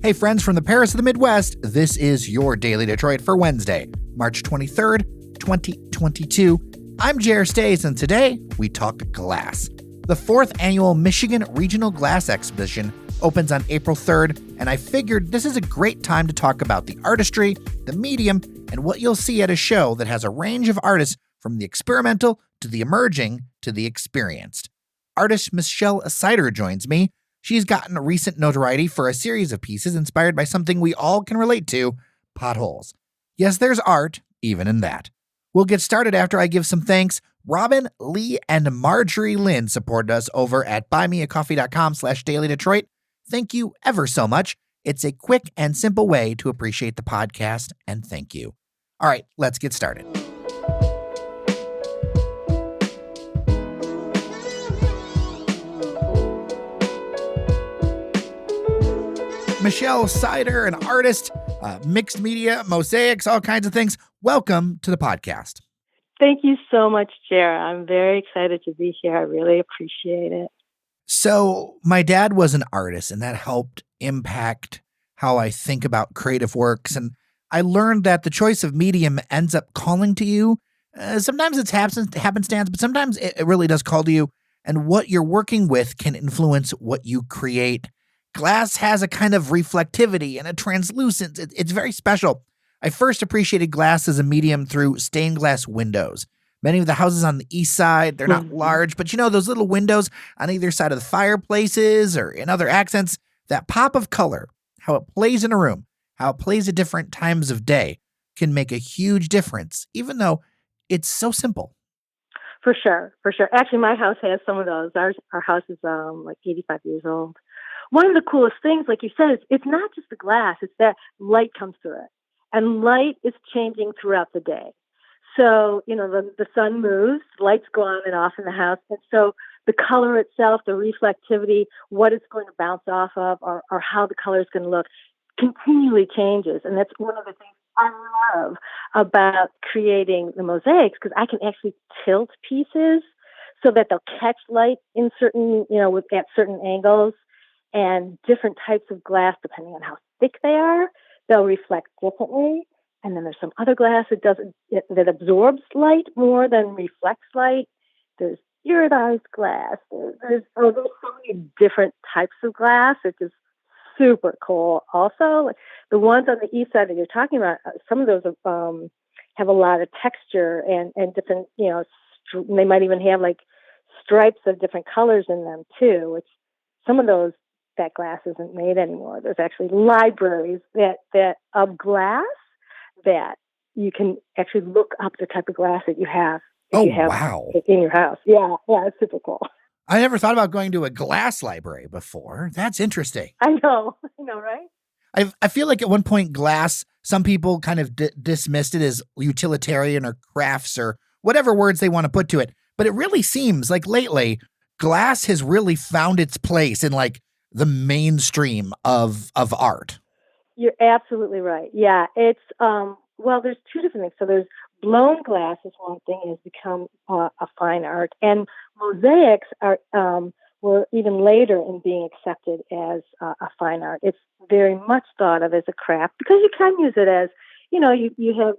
Hey friends from the Paris of the Midwest, this is your Daily Detroit for Wednesday, March 23rd, 2022. I'm Jer Stays, and today we talk glass. The 4th annual Michigan Regional Glass Exhibition opens on April 3rd, and I figured this is a great time to talk about the artistry, the medium, and what you'll see at a show that has a range of artists from the experimental to the emerging to the experienced. Artist Michelle Sider joins me. She's gotten a recent notoriety for a series of pieces inspired by something we all can relate to, potholes. Yes, there's art, even in that. We'll get started after I give some thanks. Robin, Lee, and Marjorie Lynn supported us over at buymeacoffee.com/dailydetroit. Thank you ever so much. It's a quick and simple way to appreciate the podcast, and thank you. All right, let's get started. Michelle Sider, an artist, mixed media, mosaics, all kinds of things. Welcome to the podcast. Thank you so much, Jer. I'm very excited to be here. I really appreciate it. So my dad was an artist, and that helped impact how I think about creative works. And I learned that the choice of medium ends up calling to you. Sometimes it's happenstance, but sometimes it really does call to you. And what you're working with can influence what you create. Glass has a kind of reflectivity and a translucence. It's very special. I first appreciated glass as a medium through stained glass windows. Many of the houses on the east side, they're not large, but you know, those little windows on either side of the fireplaces or in other accents, that pop of color, how it plays in a room, how it plays at different times of day can make a huge difference, even though it's so simple. For sure. Actually, my house has some of those. Our house is like 85 years old. One of the coolest things, like you said, it's not just the glass, it's that light comes through it. And light is changing throughout the day. So, you know, the sun moves, lights go on and off in the house. And so the color itself, the reflectivity, what it's going to bounce off of, or how the color is going to look, continually changes. And that's one of the things I love about creating the mosaics, because I can actually tilt pieces so that they'll catch light in certain, at certain angles. And different types of glass, depending on how thick they are, they'll reflect differently. And then there's some other glass that absorbs light more than reflects light. There's iridized glass. There's so many different types of glass. It's just super cool. Also, like the ones on the east side that you're talking about, some of those have a lot of texture and different, they might even have like stripes of different colors in them too, which some of those, that glass isn't made anymore. There's actually libraries that of glass that you can actually look up the type of glass that you have. Wow. In your house. Yeah, it's super cool. I never thought about going to a glass library before. That's interesting. I know, right? I feel like at one point glass, some people kind of dismissed it as utilitarian or crafts or whatever words they want to put to it. But it really seems like lately glass has really found its place in like the mainstream of art. You're absolutely right. Yeah, it's there's two different things. So there's blown glass is one thing, and has become a fine art, and mosaics were even later in being accepted as a fine art. It's very much thought of as a craft because you can use it as you have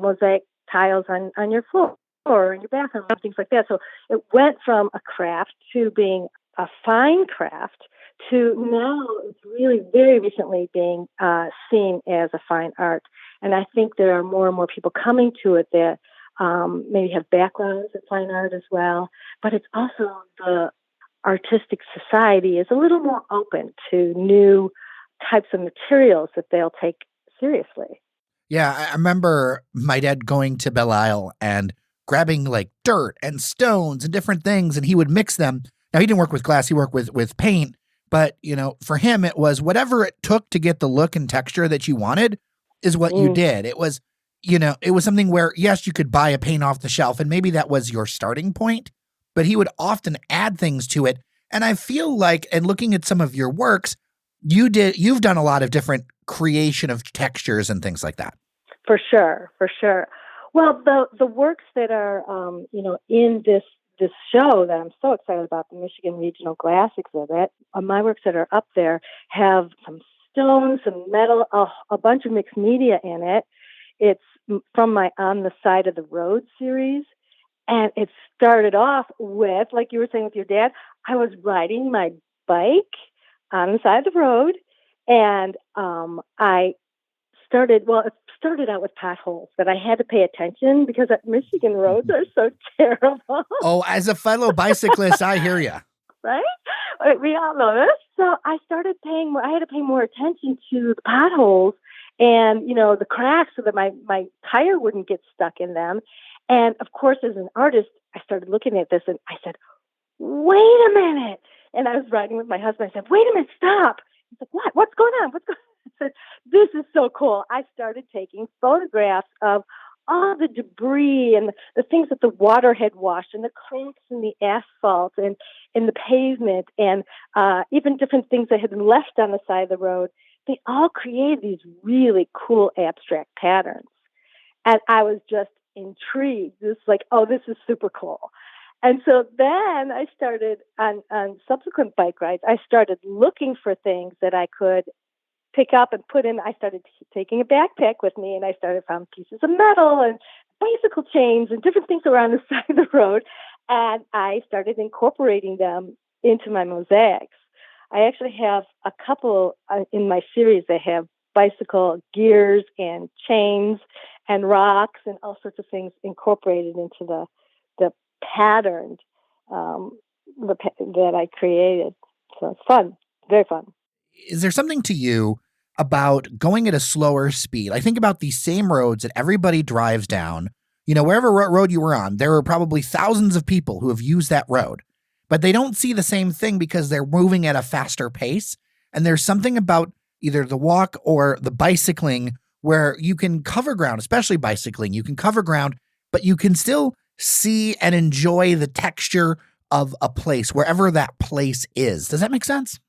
mosaic tiles on your floor or in your bathroom and things like that. So it went from a craft to being a fine craft to now it's really very recently being seen as a fine art. And I think there are more and more people coming to it that maybe have backgrounds in fine art as well. But it's also the artistic society is a little more open to new types of materials that they'll take seriously. Yeah, I remember my dad going to Belle Isle and grabbing like dirt and stones and different things, and he would mix them. Now, he didn't work with glass, he worked with paint. But, for him, it was whatever it took to get the look and texture that you wanted is what you did. It was, it was something where, yes, you could buy a paint off the shelf and maybe that was your starting point, but he would often add things to it. And I feel like, and looking at some of your works, you've done a lot of different creation of textures and things like that. For sure. Well, the works that are, in this show that I'm so excited about, the Michigan Regional Glass Exhibit, my works that are up there have some stones, some metal, a bunch of mixed media in it. It's from my On the Side of the Road series. And it started off with, like you were saying with your dad, I was riding my bike on the side of the road, and it started out with potholes that I had to pay attention because Michigan roads are so terrible. Oh, as a fellow bicyclist, I hear you. Right? We all know this. So I had to pay more attention to the potholes and, the cracks so that my tire wouldn't get stuck in them. And of course, as an artist, I started looking at this and I said, wait a minute. And I was riding with my husband. I said, wait a minute, stop. He's like, what? What's going on? What's going on? I said, this is so cool. I started taking photographs of all the debris and the things that the water had washed and the cracks in the asphalt and in the pavement and even different things that had been left on the side of the road. They all created these really cool abstract patterns. And I was just intrigued. This like, oh, this is super cool. And so then I started on subsequent bike rides, I started looking for things that I could pick up and put in. I started taking a backpack with me and I started found pieces of metal and bicycle chains and different things around the side of the road. And I started incorporating them into my mosaics. I actually have a couple in my series that have bicycle gears and chains and rocks and all sorts of things incorporated into the patterned that I created. So it's fun, very fun. Is there something to you about going at a slower speed? I think about these same roads that everybody drives down. Wherever road you were on, there are probably thousands of people who have used that road, but they don't see the same thing because they're moving at a faster pace. And there's something about either the walk or the bicycling where you can cover ground, especially bicycling, you can cover ground, but you can still see and enjoy the texture of a place, wherever that place is. Does that make sense?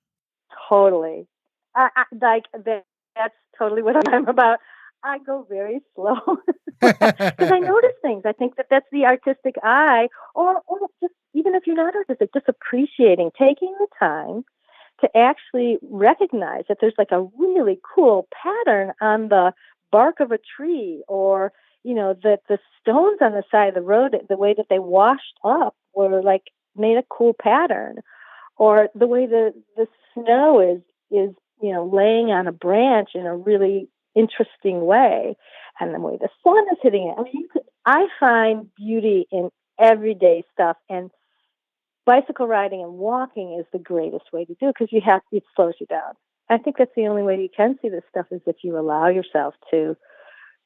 Totally. That's totally what I'm about. I go very slow because I notice things. I think that's the artistic eye, or just even if you're not artistic, just appreciating, taking the time to actually recognize that there's like a really cool pattern on the bark of a tree, or that the stones on the side of the road, the way that they washed up were like made a cool pattern, or the way the snow is laying on a branch in a really interesting way, and the way the sun is hitting it. I mean, I find beauty in everyday stuff, and bicycle riding and walking is the greatest way to do it because it slows you down. I think that's the only way you can see this stuff is if you allow yourself to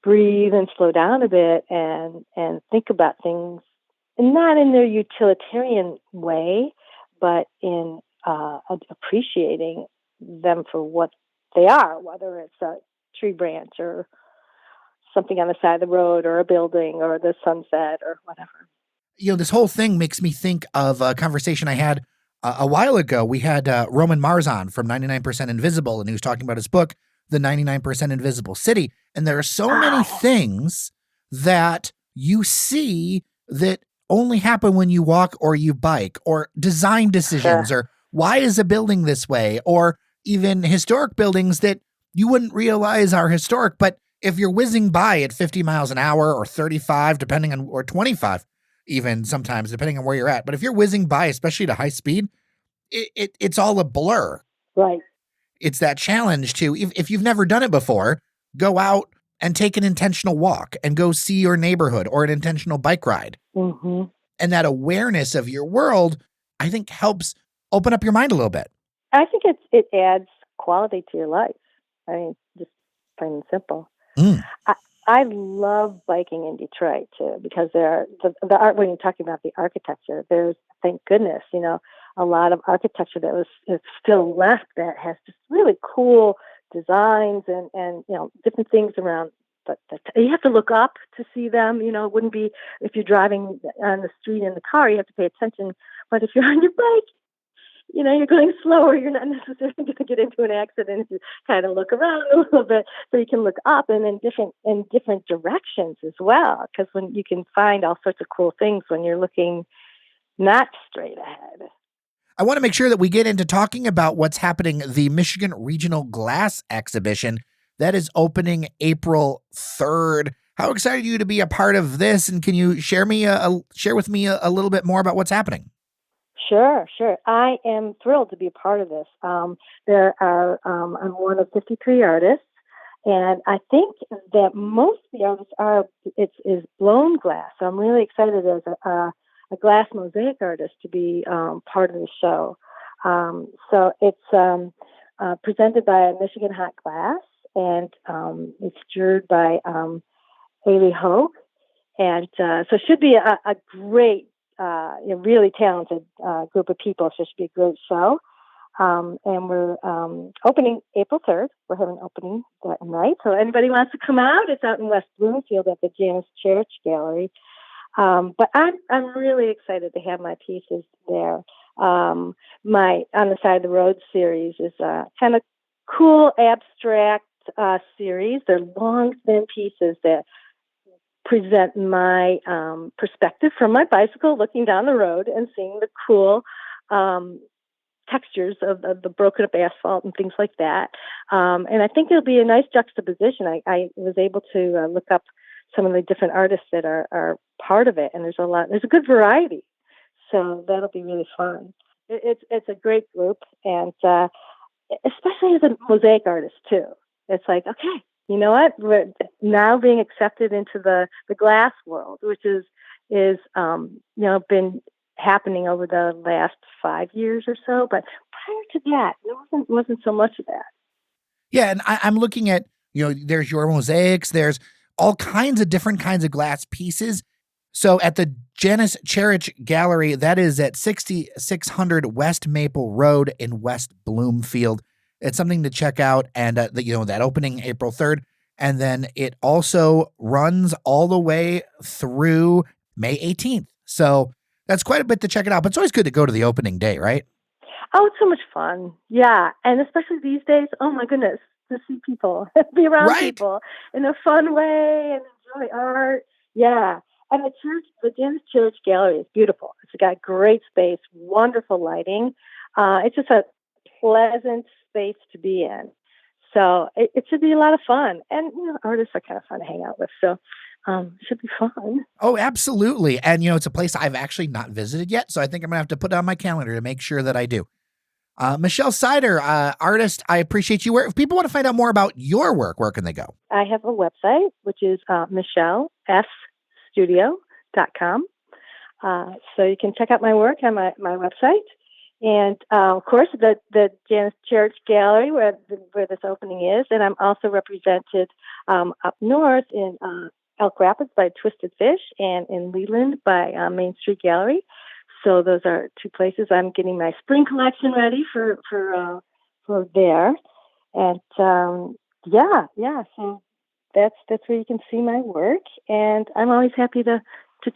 breathe and slow down a bit and think about things, and not in their utilitarian way, but in appreciating them for what they are, whether it's a tree branch or something on the side of the road or a building or the sunset or whatever. This whole thing makes me think of a conversation I had a while ago. We had Roman Mars on from 99% Invisible, and he was talking about his book, The 99% Invisible City. And there are so many things that you see that only happen when you walk or you bike, or design decisions, or why is a building this way, or even historic buildings that you wouldn't realize are historic. But if you're whizzing by at 50 miles an hour or 35, depending on, or 25, even sometimes, depending on where you're at. But if you're whizzing by, especially at a high speed, it's all a blur. Right. It's that challenge to, if you've never done it before, go out and take an intentional walk and go see your neighborhood, or an intentional bike ride. Mm-hmm. And that awareness of your world, I think, helps open up your mind a little bit. I think it adds quality to your life. I mean, just plain and simple. I love biking in Detroit too, because there are the art. When you're talking about the architecture, there's, thank goodness, a lot of architecture that is still left that has just really cool designs and different things around. But you have to look up to see them. It wouldn't be if you're driving on the street in the car, you have to pay attention. But if you're on your bike, you're going slower. You're not necessarily going to get into an accident if you kind of look around a little bit, so you can look up and in different directions as well. Because when you can find all sorts of cool things when you're looking not straight ahead. I want to make sure that we get into talking about what's happening, the Michigan Regional Glass Exhibition that is opening April 3rd. How excited are you to be a part of this? And can you share with me a little bit more about what's happening? Sure. I am thrilled to be a part of this. I'm one of 53 artists, and I think that most of the artists is blown glass. So I'm really excited as a glass mosaic artist to be part of the show. So it's presented by Michigan Hot Glass, and it's judged by Haley Hogue, and so it should be a great, really talented group of people. So it should be a great show. And we're opening April 3rd. We're having an opening that night. So anybody wants to come out, it's out in West Bloomfield at the Janice Church Gallery. But I'm really excited to have my pieces there. My On the Side of the Road series is kind of cool abstract series. They're long, thin pieces that present my perspective from my bicycle, looking down the road and seeing the cool textures of the broken up asphalt and things like that. And I think it'll be a nice juxtaposition. I was able to look up some of the different artists that are part of it, and there's a good variety. So that'll be really fun. It's a great group, and especially as a mosaic artist too. It's like, okay, you know what? We're now being accepted into the glass world, which is been happening over the last 5 years or so. But prior to that, there wasn't so much of that. Yeah, and I'm looking at, there's your mosaics, there's all kinds of different kinds of glass pieces. So at the Janice Church Gallery, that is at 6600 West Maple Road in West Bloomfield. It's something to check out, and that opening April 3rd, and then it also runs all the way through May 18th. So that's quite a bit to check it out, but it's always good to go to the opening day, right? Oh, it's so much fun. Yeah, and especially these days, oh my goodness, to see people, be around people in a fun way and enjoy art. Yeah, and the Janice Church Gallery is beautiful. It's got great space, wonderful lighting. It's just a pleasant space to be in. So it should be a lot of fun. And, artists are kind of fun to hang out with. So it should be fun. Oh, absolutely. And, it's a place I've actually not visited yet. So I think I'm going to have to put it on my calendar to make sure that I do. Michelle Sider, artist, I appreciate you. If people want to find out more about your work, where can they go? I have a website, which is michellesstudio.com. So you can check out my work on my website. And, of course, the Janice Church Gallery, where this opening is. And I'm also represented up north in Elk Rapids by Twisted Fish and in Leland by Main Street Gallery. So those are two places. I'm getting my spring collection ready for there. And, so that's where you can see my work. And I'm always happy to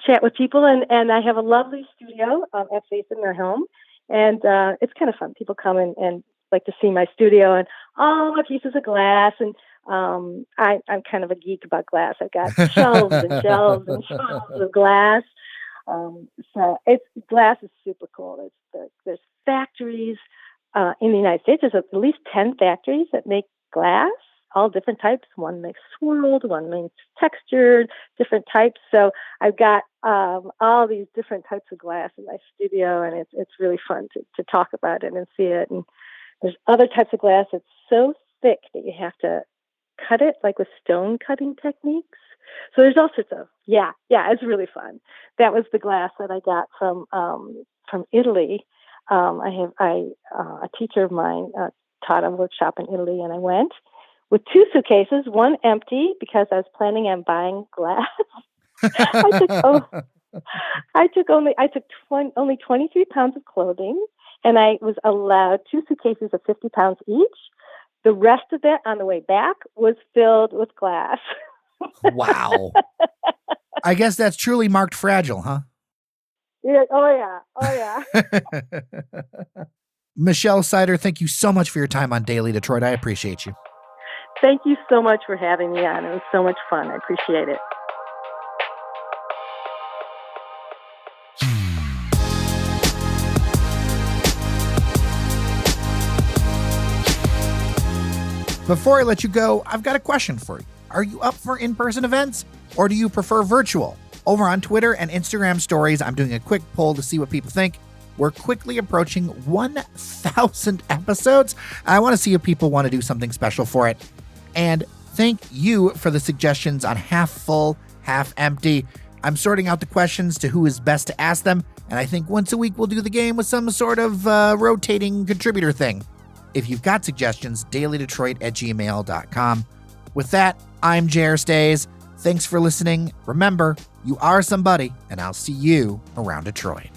chat with people. And I have a lovely studio at Faith in their home. And it's kind of fun. People come and like to see my studio and all my pieces of glass. And I'm kind of a geek about glass. I've got shelves and shelves and shelves of glass. So glass is super cool. There's factories in the United States. There's at least 10 factories that make glass, all different types. One makes swirled, one makes textured, different types. So I've got all these different types of glass in my studio, and it's really fun to talk about it and see it. And there's other types of glass that's so thick that you have to cut it like with stone cutting techniques. So there's all sorts of, it's really fun. That was the glass that I got from Italy. A teacher of mine taught a workshop in Italy, and I went with 2 suitcases, one empty because I was planning on buying glass. I took only 23 pounds of clothing, and I was allowed 2 suitcases of 50 pounds each. The rest of that on the way back was filled with glass. Wow. I guess that's truly marked fragile, huh? Yeah. Oh, yeah. Michelle Sider, thank you so much for your time on Daily Detroit. I appreciate you. Thank you so much for having me on. It was so much fun. I appreciate it. Before I let you go, I've got a question for you. Are you up for in-person events, or do you prefer virtual? Over on Twitter and Instagram stories, I'm doing a quick poll to see what people think. We're quickly approaching 1,000 episodes. I want to see if people want to do something special for it. And thank you for the suggestions on half full, half empty. I'm sorting out the questions to who is best to ask them, and I think once a week we'll do the game with some sort of rotating contributor thing. If you've got suggestions, dailydetroit@gmail.com. With that, I'm J.R. Stays. Thanks for listening. Remember, you are somebody, and I'll see you around Detroit.